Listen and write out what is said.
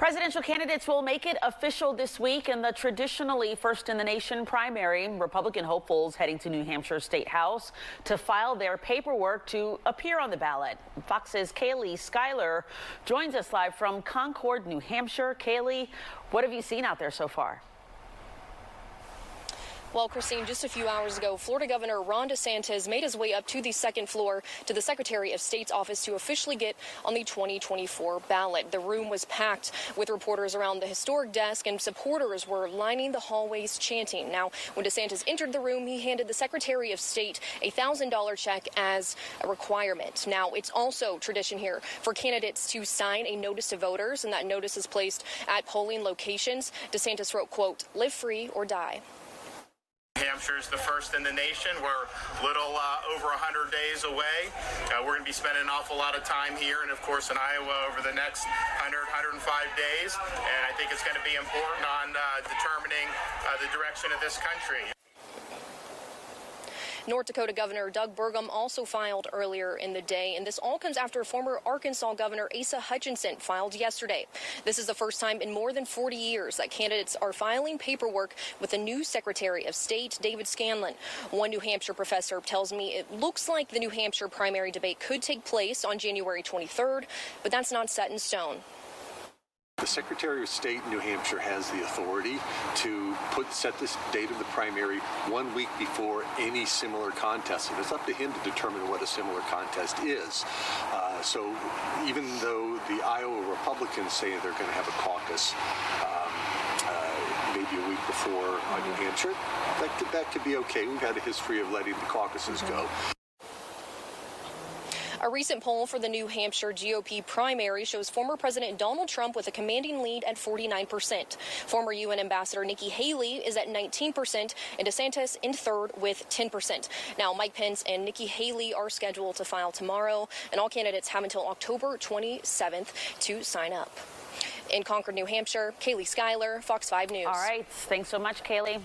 Presidential candidates will make it official this week in the traditionally first-in-the-nation primary. Republican hopefuls heading to New Hampshire State House to file their paperwork to appear on the ballot. Fox's Kaylee Schuyler joins us live from Concord, New Hampshire. Kaylee, what have you seen out there so far? Well, Christine, just a few hours ago, Florida Governor Ron DeSantis made his way up to the second floor to the Secretary of State's office to officially get on the 2024 ballot. The room was packed with reporters around the historic desk, and supporters were lining the hallways chanting. Now, when DeSantis entered the room, he handed the Secretary of State a $1,000 check as a requirement. Now, it's also tradition here for candidates to sign a notice to voters, and that notice is placed at polling locations. DeSantis wrote, quote, "Live free or die." Hampshire is the first in the nation. We're a little over 100 days away. We're going to be spending an awful lot of time here and, of course, in Iowa over the next 105 days. And I think it's going to be important on determining the direction of this country. North Dakota Governor Doug Burgum also filed earlier in the day, and this all comes after former Arkansas Governor Asa Hutchinson filed yesterday. This is the first time in more than 40 years that candidates are filing paperwork with the new Secretary of State, David Scanlon. One New Hampshire professor tells me it looks like the New Hampshire primary debate could take place on January 23rd, but that's not set in stone. The Secretary of State in New Hampshire has the authority to set this date of the primary 1 week before any similar contest. And it's up to him to determine what a similar contest is. So even though the Iowa Republicans say they're going to have a caucus maybe a week before New Hampshire, that could be okay. We've had a history of letting the caucuses go. A recent poll for the New Hampshire GOP primary shows former President Donald Trump with a commanding lead at 49%. Former UN Ambassador Nikki Haley is at 19%, and DeSantis in third with 10%. Now, Mike Pence and Nikki Haley are scheduled to file tomorrow, and all candidates have until October 27th to sign up. In Concord, New Hampshire, Kaylee Schuyler, Fox 5 News. All right. Thanks so much, Kaylee.